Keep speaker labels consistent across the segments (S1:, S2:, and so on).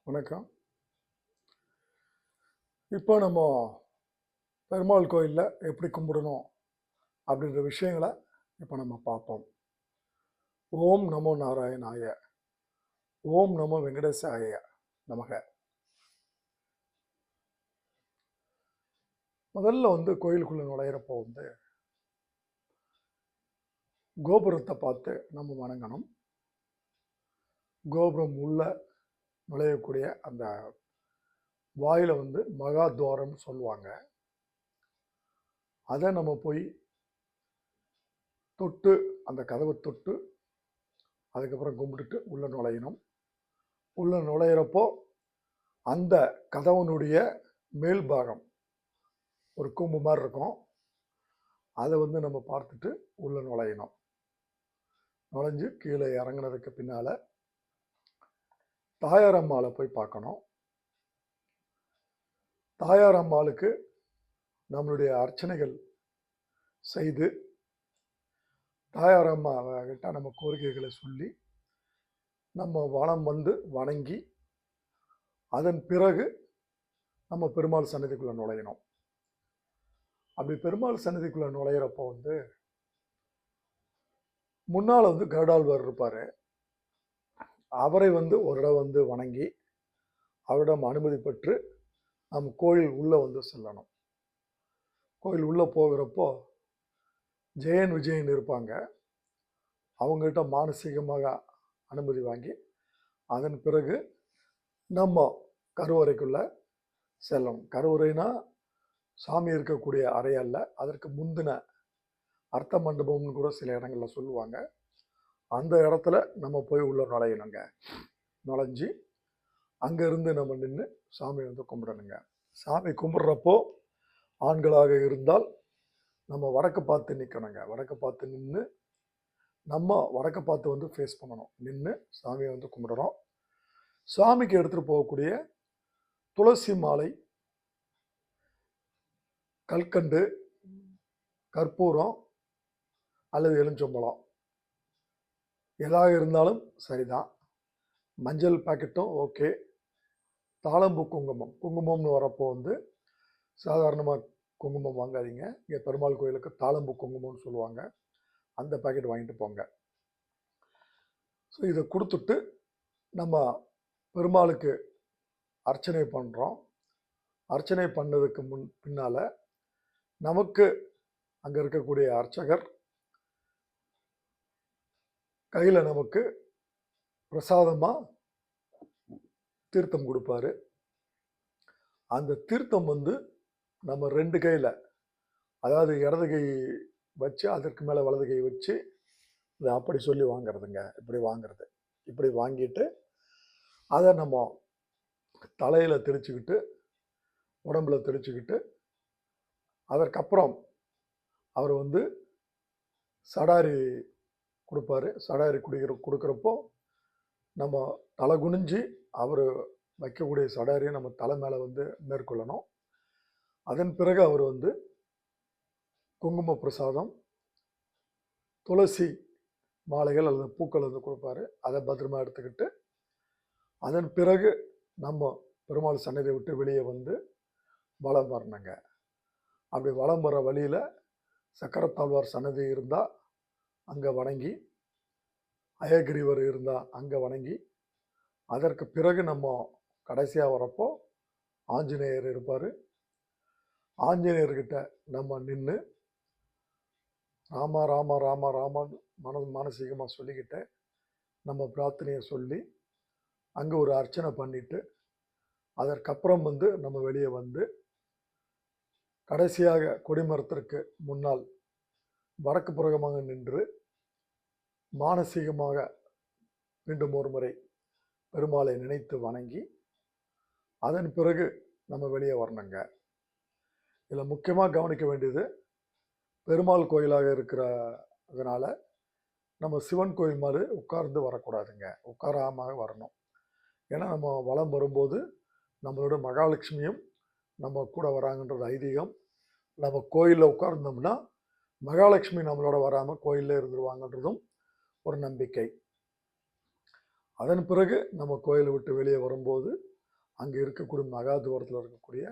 S1: வணக்கம். இப்போ நம்ம பெருமாள் கோயிலில் எப்படி கும்பிடணும் அப்படின்ற விஷயங்களை இப்போ நம்ம பார்ப்போம். ஓம் நமோ நாராயணாய, ஓம் நமோ வெங்கடேசாய நமக. முதல்ல கோயிலுக்குள்ளே நுழையிறப்போ கோபுரத்தை பார்த்து நம்ம வணங்கணும். கோபுரம் உள்ள நுழையக்கூடிய அந்த வாயில மகாத்வாரம் சொல்லுவாங்க. அதை நம்ம போய் தொட்டு அந்த கதவை தொட்டு அதுக்கப்புறம் கும்பிட்டுட்டு உள்ள நுழையணும். உள்ள நுழையிறப்போ அந்த கதவனுடைய மேல் பாகம் ஒரு கூம்பு மாதிரி இருக்கும். அதை நம்ம பார்த்துட்டு உள்ள நுழையணும். நுழைஞ்சு கீழே இறங்கினதுக்கு பின்னால தாயார் அம்மாவை போய் பார்க்கணும். தாயார் அம்மாளுக்கு நம்மளுடைய அர்ச்சனைகள் செய்து தாயார் அம்மாவை கிட்ட நம்ம கோரிக்கைகளை சொல்லி நம்ம வனம் வணங்கி அதன் பிறகு நம்ம பெருமாள் சன்னதிக்குள்ளே நுழையணும். அப்படி பெருமாள் சன்னதிக்குள்ளே நுழையிறப்போ முன்னால் கருடாழ்வார் இருப்பார். அவரை ஒரு இடம் வணங்கி அவரிடம் அனுமதி பெற்று நம்ம கோயில் உள்ளே செல்லணும். கோயில் உள்ளே போகிறப்போ ஜெயன் விஜயன் இருப்பாங்க. அவங்ககிட்ட மானசீகமாக அனுமதி வாங்கி அதன் பிறகு நம்ம கருவறைக்குள்ளே செல்லணும். கருவறைனா சாமி இருக்கக்கூடிய அறை அல்ல, அதற்கு முந்தின அர்த்த மண்டபம்னு கூட சில இடங்களில் சொல்லுவாங்க. அந்த இடத்துல நம்ம போய் உள்ள நுழையணுங்க. நுழைஞ்சி அங்கேருந்து நம்ம நின்று சாமி கும்பிடணுங்க. சாமி கும்பிட்றப்போ ஆண்களாக இருந்தால் நம்ம வடக்கு பார்த்து நிற்கணுங்க. வடக்கு பார்த்து நின்று நம்ம வடக்கு பார்த்து ஃபேஸ் பண்ணணும். நின்று சாமியை கும்பிடணும். சாமிக்கு எடுத்துகிட்டு போகக்கூடிய துளசி மாலை, கல்கண்டு, கற்பூரம் அல்லது எலுமிச்சம்பழம் எதாக இருந்தாலும் சரிதான். மஞ்சள் பாக்கெட்டும் ஓகே. தாளம்பூ குங்குமம்னு வரப்போ சாதாரணமாக குங்குமம் வாங்காதீங்க. இங்கே பெருமாள் கோயிலுக்கு தாளம்பூ குங்குமம்னு சொல்லுவாங்க. அந்த பாக்கெட் வாங்கிட்டு போங்க. ஸோ இதை கொடுத்துட்டு நம்ம பெருமாளுக்கு அர்ச்சனை பண்ணுறோம். அர்ச்சனை பண்ணதுக்கு பின்னால் நமக்கு அங்கே இருக்கக்கூடிய அர்ச்சகர் கையில் நமக்கு பிரசாதமாக தீர்த்தம் கொடுப்பாரு. அந்த தீர்த்தம் நம்ம ரெண்டு கையில், அதாவது இடது கை வச்சு அதற்கு மேலே வலது கை வச்சு இதை அப்படி சொல்லி வாங்கிறதுங்க. இப்படி வாங்கிறது. இப்படி வாங்கிட்டு அதை நம்ம தலையில் தெளிச்சுக்கிட்டு உடம்புல தெளிச்சுக்கிட்டு அதற்கப்புறம் அவர் சடாரி கொடுப்பாரு. சடாரி கொடுக்குறப்போ நம்ம தலை குனிஞ்சு அவர் வைக்கக்கூடிய சடாரியை நம்ம தலை மேலே மேற்கொள்ளணும். அதன் பிறகு அவர் குங்கும பிரசாதம், துளசி மாலைகள் அல்லது பூக்கள் கொடுப்பாரு. அதை பத்திரமா எடுத்துக்கிட்டு அதன் பிறகு நம்ம பெருமாள் சன்னதியை விட்டு வெளியே வலம் வரணுங்க. அப்படி வலம் வர வழியில் சக்கரத்தாழ்வார் சன்னதி இருந்தால் அங்கே வணங்கி, அயகிரிவர் இருந்தால் அங்கே வணங்கி, அதற்கு பிறகு நம்ம கடைசியாக வரப்போ ஆஞ்சநேயர் இருப்பார். ஆஞ்சநேயர்கிட்ட நம்ம நின்று ராமா ராமா ராமா ராமான்னு மானசீகமாக சொல்லிக்கிட்டு நம்ம பிரார்த்தனையை சொல்லி அங்கே ஒரு அர்ச்சனை பண்ணிட்டு அதற்கப்புறம் நம்ம வெளியே கடைசியாக கொடிமரத்திற்கு முன்னால் வடக்கு புறகமாக நின்று மானசீகமாக மீண்டும் ஒரு முறை பெருமாளை நினைத்து வணங்கி அதன் பிறகு நம்ம வெளியே வரணுங்க. இதில் முக்கியமாக கவனிக்க வேண்டியது, பெருமாள் கோயிலாக இருக்கிறதுனால நம்ம சிவன் கோயில் மாதிரி உட்கார்ந்து வரக்கூடாதுங்க. உட்காராமல் வரணும். ஏன்னா நம்ம வலம் வரும்போது நம்மளோட மகாலட்சுமியும் நம்ம கூட வராங்கன்றது ஐதீகம். நம்ம கோயிலில் உட்கார்ந்தோம்னா மகாலட்சுமி நம்மளோட வராமல் கோயிலில் இருந்துருவாங்கன்றதும் ஒரு நம்பிக்கை. அதன் பிறகு நம்ம கோயிலை விட்டு வெளியே வரும்போது அங்கே இருக்கக்கூடிய மகா தூரத்தில் இருக்கக்கூடிய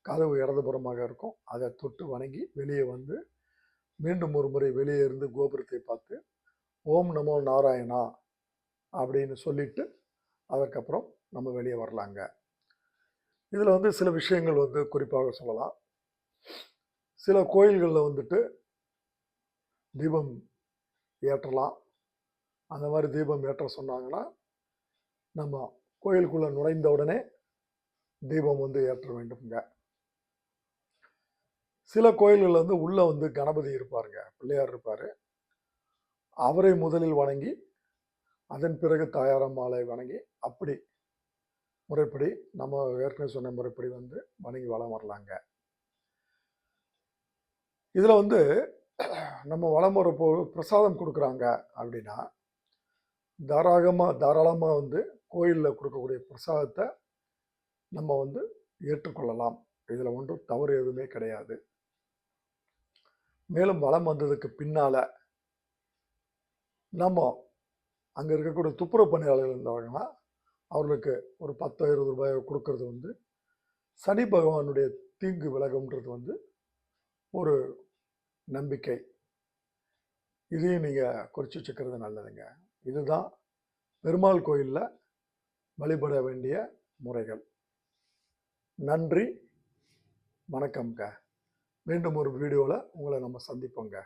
S1: கதவு இடதுபுறமாக இருக்கும். அதை தொட்டு வணங்கி வெளியே வந்து மீண்டும் ஒரு முறை வெளியே இருந்து கோபுரத்தை பார்த்து ஓம் நமோ நாராயணா அப்படின்னு சொல்லிட்டு அதற்கப்புறம் நம்ம வெளியே வரலாங்க. இதில் வந்து சில விஷயங்கள் வந்து குறிப்பாக சொல்லலாம். சில கோயில்களில் வந்துட்டு தீபம் ஏற்றலாம். அந்த மாதிரி தீபம் ஏற்ற சொன்னாங்கன்னா நம்ம கோயிலுக்குள்ளே நுழைந்த உடனே தீபம் வந்து ஏற்ற வேண்டும்ங்க. சில கோயில்களில் வந்து உள்ளே வந்து கணபதி இருப்பாருங்க, பிள்ளையார் இருப்பார். அவரை முதலில் வணங்கி அதன் பிறகு தாயாரம்மாளை வணங்கி அப்படி முறைப்படி நம்ம ஏற்கனவே சொன்ன முறைப்படி வந்து வணங்கி வலம் வரலாங்க. இதில் வந்து நம்ம வலம் வரப்போ பிரசாதம் கொடுக்குறாங்க அப்படின்னா தாராளமாக வந்து கோயிலில் கொடுக்கக்கூடிய பிரசாதத்தை நம்ம வந்து ஏற்றுக்கொள்ளலாம். இதில் ஒன்றும் தவறு எதுவுமே கிடையாது. மேலும் வலம் வந்ததுக்கு பின்னால் நம்ம அங்கே இருக்கக்கூடிய துப்புரவு பணியாளர்கள் இருந்தாங்கன்னா அவர்களுக்கு ஒரு 10-20 ரூபாயை கொடுக்கறது வந்து சனி பகவானுடைய தீங்கு விலகும்ன்றது வந்து ஒரு நம்பிக்கை. இதையும் நீங்கள் குறித்து வச்சுக்கிறது நல்லதுங்க. இதுதான் பெருமாள் கோயிலில் வழிபட வேண்டிய முறைகள். நன்றி, வணக்கம்ங்க. மீண்டும் ஒரு வீடியோவில் உங்களை நம்ம சந்திப்போங்க.